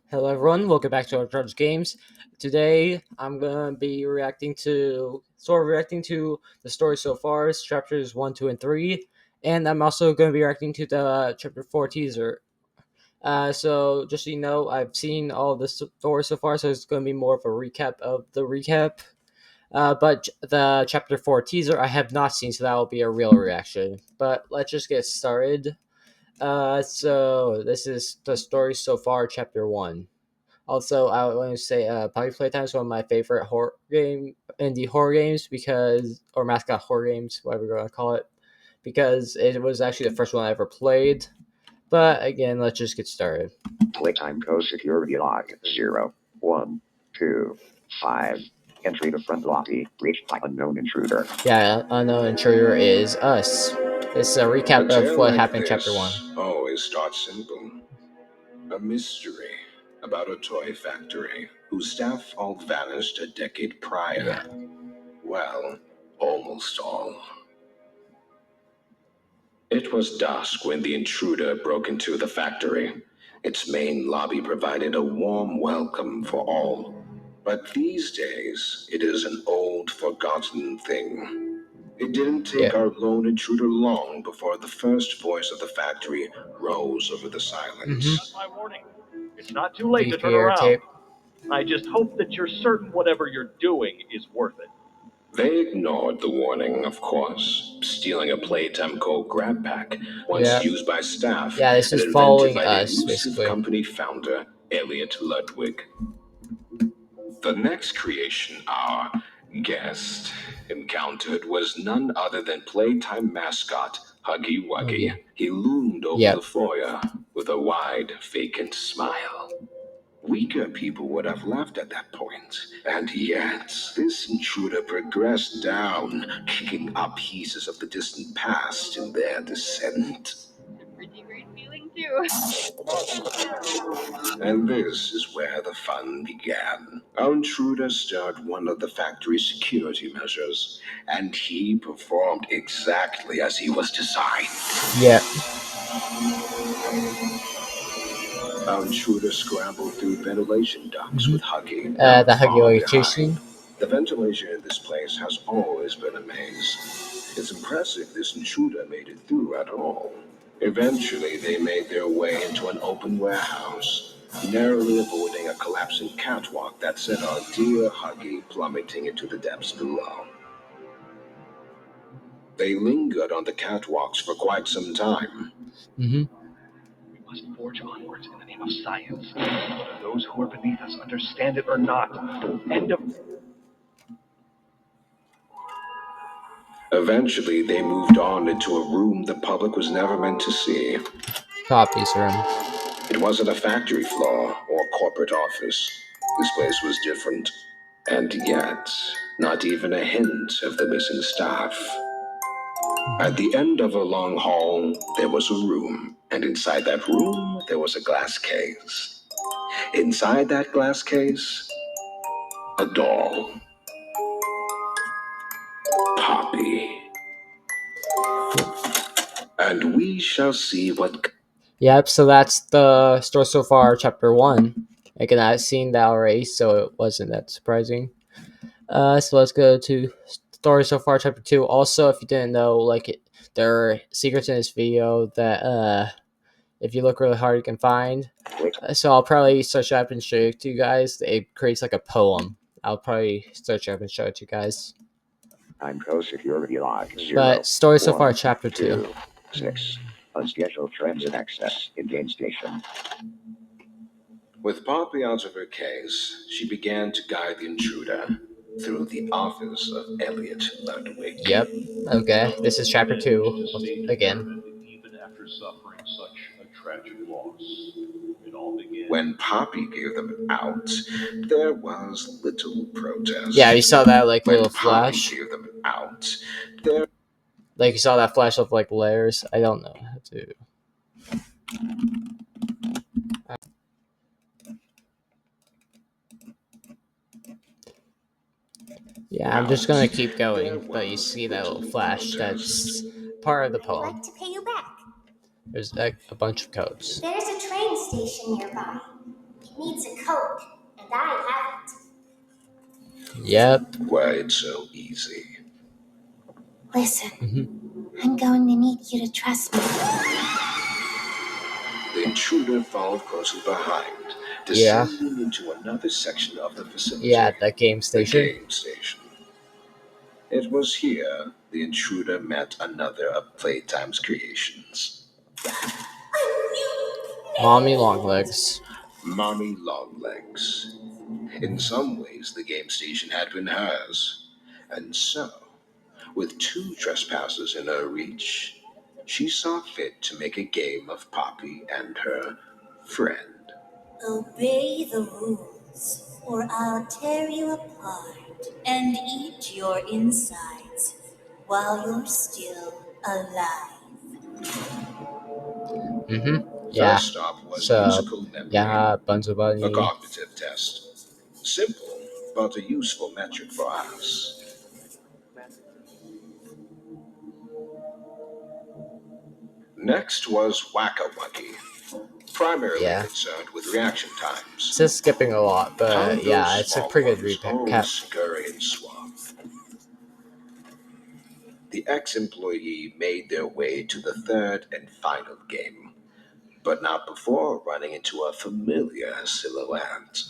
Hello everyone, welcome back to our Judge Games. Today I'm gonna be reacting to the story so far, chapters 1, 2, and 3, and I'm also gonna be reacting to the chapter 4 teaser. So just so you know, I've seen all the story so far, so it's gonna be more of a recap of the recap. But the chapter 4 teaser I have not seen, so that will be a real reaction. But let's just get started. So this is the story so far, chapter 1. Also, I want to say Poppy Playtime is one of my favorite indie horror games because, or mascot horror games, whatever you want to call it, because it was actually the first one I ever played. But again, let's just get started. Playtime code security log 0, 1, 2, 5. Entry to front lobby. Reached by unknown intruder. Yeah, unknown intruder is us. This is a recap of what happened in chapter 1. Always starts simple. A mystery about a toy factory whose staff all vanished a decade prior. Yeah. Well, almost all. It was dusk when the intruder broke into the factory. Its main lobby provided a warm welcome for all. But these days, it is an old, forgotten thing. It didn't take our lone intruder long before the first voice of the factory rose over the silence. That's my warning. It's not too late to turn around. Tape. I just hope that you're certain whatever you're doing is worth it. They ignored the warning, of course. Stealing a playtime code grab pack, once used by staff, Yeah, this is and invented following by us, the elusive basically. company founder, Elliot Ludwig. The next creation our guest encountered was none other than playtime mascot Huggy Wuggy. He loomed over the foyer with a wide, vacant smile. Weaker people would have left at that point, and yet this intruder progressed down, kicking up pieces of the distant past in their descent. Pretty great feeling too. And this is where the fun began. Our intruder stirred one of the factory's security measures, and he performed exactly as he was designed. Yeah. Our intruder scrambled through ventilation ducts with Huggy. The Huggy Wuggy chasing. The ventilation in this place has always been a maze. It's impressive this intruder made it through at all. Eventually, they made their way into an open warehouse, narrowly avoiding a collapsing catwalk that sent our dear Huggy plummeting into the depths below. They lingered on the catwalks for quite some time. We must forge onwards in the name of science. Whether those who are beneath us understand it or not. End of... Eventually, they moved on into a room the public was never meant to see. Poppy's room. It wasn't a factory floor or corporate office. This place was different. And yet, not even a hint of the missing staff. At the end of a long hall, there was a room, and inside that room, there was a glass case. Inside that glass case, a doll. Poppy. And we shall see what... Yep, so that's the story so far, chapter 1. Again, I've seen that already, so it wasn't that surprising. So let's go to story so far, chapter 2. Also, if you didn't know, there are secrets in this video that, if you look really hard, you can find. So I'll probably search it up and show it to you guys. It creates like a poem. I'll probably search it up and show it to you guys. Time code security log 0. But story so far, chapter 2. 6. Unscheduled transit access in game station. With Poppy out of her case, she began to guide the intruder through the office of Elliot Ludwig. Yep. Okay. This is chapter 2 again. Even after suffering such a tragic loss, it all began. When Poppy gave them out, there was little protest. Yeah, you saw that little when flash. Poppy gave them out, you saw that flash of layers. I don't know how to. Yeah, I'm just gonna keep going, but you see that little flash. That's part of the poem. I'd like to pay you back. There's a bunch of codes. There's a train station nearby. needs a coat, and I Yep. Why, it's so easy. haven't. Listen, Hmm. I'm going to need you to trust me. The intruder followed closely behind, Yeah. descending into another section of the Yeah, facility, the game the station. game station. It was here the intruder met another of Playtime's creations, Mommy Longlegs. Mommy Longlegs. In some ways, the game station had been hers, and so, with two trespassers in her reach, she saw fit to make a game of Poppy and her friend. Obey the rules, or I'll tear you apart and eat your insides while you're still alive. Yeah. First stop was So, musical memory, yeah, Bunzo a Bunny. cognitive test. Simple, but a useful metric for us. Next was Whack-A-Wuggy, primarily Yeah. concerned with reaction It's times. just skipping a lot, How but those yeah, it's a small pretty good ones always recap. scurry and swap. The ex-employee made their way to the third and final game, but not before running into a familiar silhouette.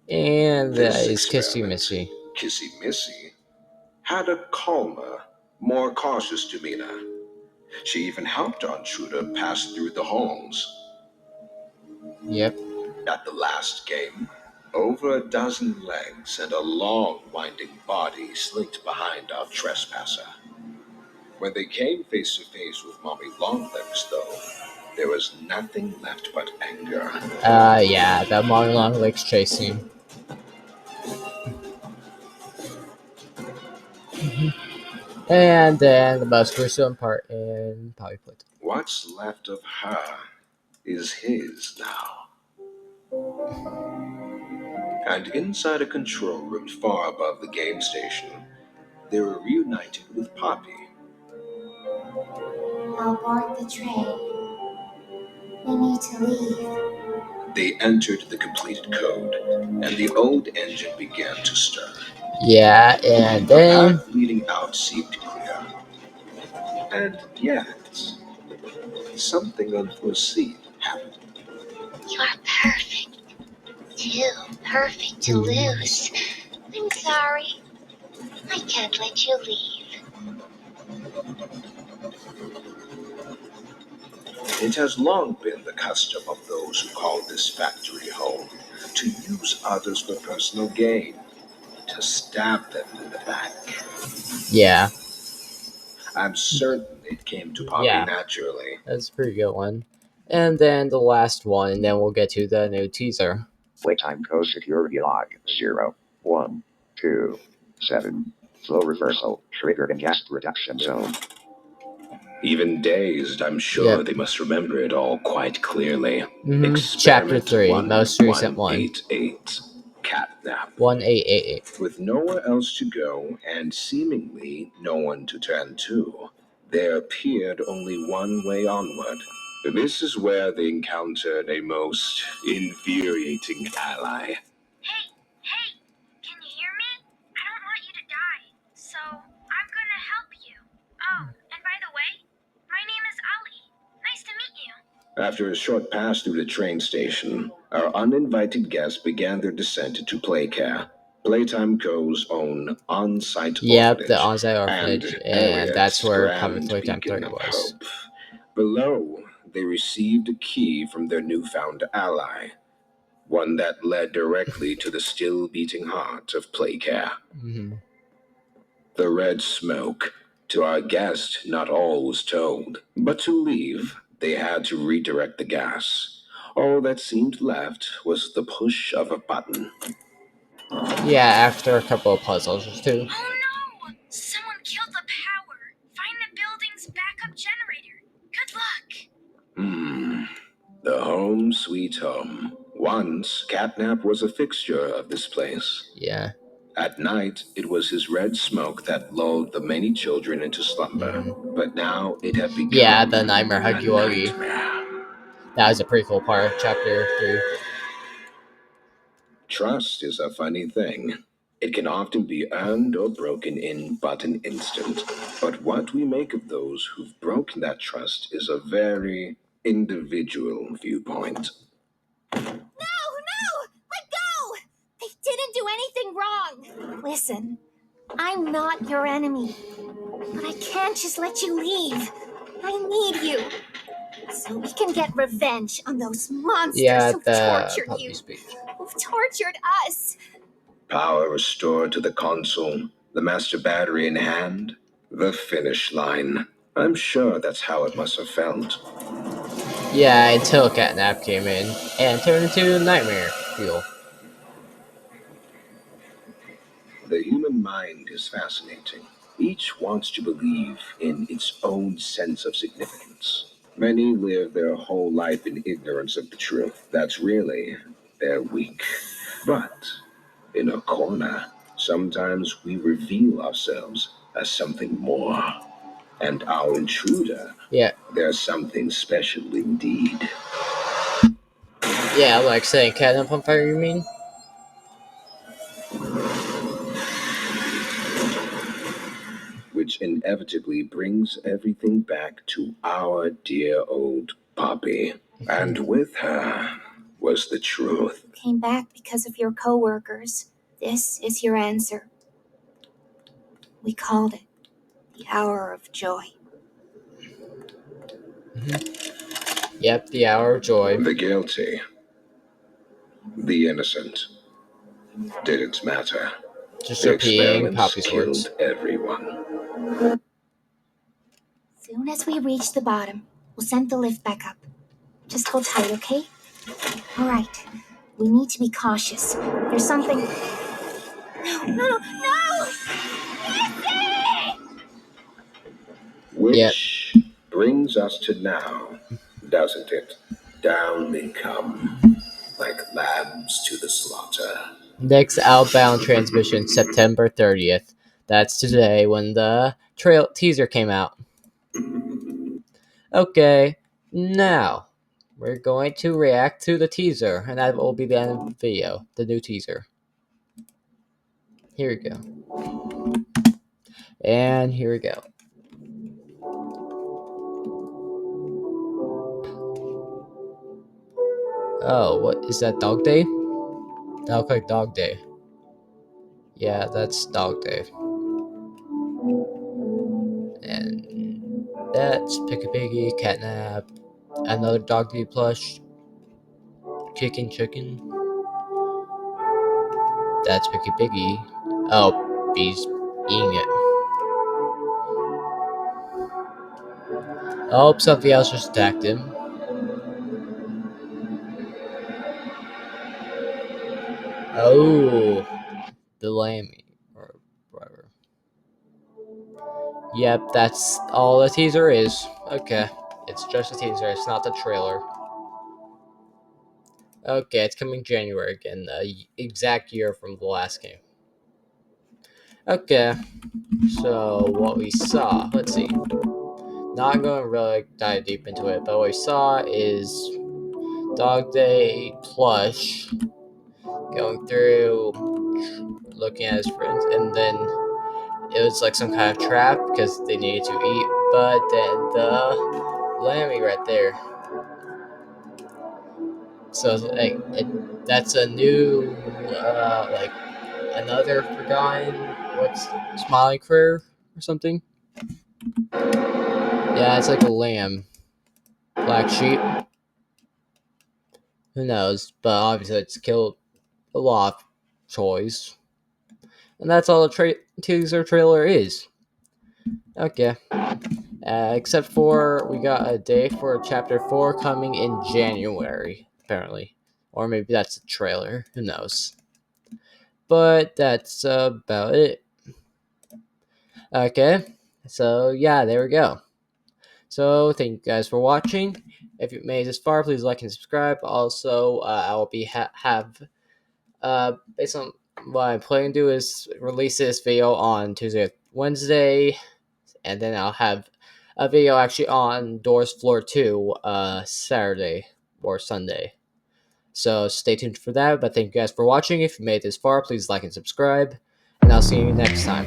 And that This is Kissy experiment, Missy. Kissy Missy, had a calmer, more cautious demeanor. She even helped our intruder pass through the halls. Yep. At the last game, over a dozen legs and a long, winding body slinked behind our trespasser. When they came face to face with Mommy Longlegs, though, there was nothing left but anger. Yeah, the Mommy Longlegs chasing. And then the most gruesome part in Poppy Playtime. What's left of her is his now. And inside a control room far above the game station, they were reunited with Poppy. I'll board the train. We need to leave. They entered the completed code, and the old engine began to stir. Yeah, and The then path leading out seemed clear, and yet something unforeseen happened. You're perfect. Too perfect to lose. I'm sorry. I can't let you leave. It has long been the custom of those who call this factory home to use others for personal gain, to stab them in the back. yeah, I'm certain it came to Poppy yeah, naturally. that's a pretty good one. And then the last one, and then we'll get to the new teaser. Playtime code security log 0127. Flow reversal triggered in gas reduction zone. Even dazed, I'm sure Yep. they must remember it all quite clearly. Chapter Experiment 3, most recent one. 1188, Catnap. 1888. With nowhere else to go and seemingly no one to turn to, there appeared only one way onward. This is where they encountered a most infuriating ally. Hey, can you hear me? I don't want you to die, so I'm gonna help you. Oh, and by the way, my name is Ali. Nice to meet you. After a short pass through the train station, our uninvited guests began their descent into Playcare, Playtime Co.'s own on-site Yep, the orphanage, on-site orphanage, and and that's Harriet's where Poppy grand Playtime beacon 3 of was. hope. Below, they received a key from their newfound ally, one that led directly to the still beating heart of Playcare. Hmm. The red smoke. To our guest, not all was told. But to leave, they had to redirect the gas. All that seemed left was the push of a button. Yeah, after a couple of puzzles or two. Oh no! Someone killed the power. Find the building's backup generator. Good luck. Hmm. The home sweet home. Once, Catnap was a fixture of this place. Yeah. At night, it was his red smoke that lulled the many children into slumber. But now it had become Yeah, the Nightmare a Huggy Wuggy. nightmare. That was a pretty cool part of chapter 3. Trust is a funny thing. It can often be earned or broken in but an instant. But what we make of those who've broken that trust is a very individual viewpoint. No! Let go! They didn't do anything wrong. Listen, I'm not your enemy, but I can't just let you leave. I need you. So we can get revenge on those monsters Yeah, who've the tortured puppy you, speech. who've tortured us. Power restored to the console, the master battery in hand, the finish line. I'm sure that's how it must have felt. Yeah, until Catnap came in and turned into Nightmare Fuel. The human mind is fascinating. Each wants to believe in its own sense of significance. Many live their whole life in ignorance of the truth. That's really their weak. But in a corner, sometimes we reveal ourselves as something more. And our intruder, Yeah, there's something special indeed. yeah, like saying Catnap on fire, you mean? Which inevitably brings everything back to our dear old Poppy. And with her was the truth. Came back because of your coworkers. This is your answer. We called it the hour of joy. Yep, the Hour of Joy. The guilty, the innocent, didn't matter. Just The repeating experiments Poppy's words. killed everyone. Soon as we reach the bottom, we'll send the lift back up. Just hold tight, okay? All right. We need to be cautious. There's something. No! Yep. Which brings us to now, doesn't it? Down they come, like lambs to the slaughter. Next outbound transmission, September 30th. That's today when the trail teaser came out. Okay, now we're going to react to the teaser, and that will be the end of the video, the new teaser. Here we go. And here we go. Oh, what is that, Dog Day? That looks like Dog Day. Yeah, that's Dog Day. And that's Picky Piggy, Catnap, another Dog Day plush, Kicking Chicken. That's Picky Piggy. Oh, he's eating it. Oh, something else just attacked him. Oh, the lammy. Or whatever. Yep, that's all the teaser is. Okay, it's just a teaser, it's not the trailer. Okay, it's coming January again, the exact year from the last game. Okay, so what we saw, let's see. Not going to really dive deep into it, but what we saw is Dog Day Plush going through, looking at his friends, and then it was like some kind of trap because they needed to eat, but then the Lammy right there. So that's a new, like another forgotten, what's Smiling Career or something? Yeah, it's like a lamb. Black sheep. Who knows? But obviously it's killed a lot of toys. And that's all the teaser trailer is. Okay. Except for we got a day for chapter 4 coming in January, apparently. Or maybe that's a trailer. Who knows? But that's about it. Okay. So, yeah, there we go. So, thank you guys for watching. If you made it this far, please like and subscribe. Also, I will be based on what I'm planning to do is release this video on Tuesday, Wednesday, and then I'll have a video actually on Doors Floor 2 Saturday or Sunday. So stay tuned for that. But thank you guys for watching. If you made it this far, please like and subscribe. And I'll see you next time.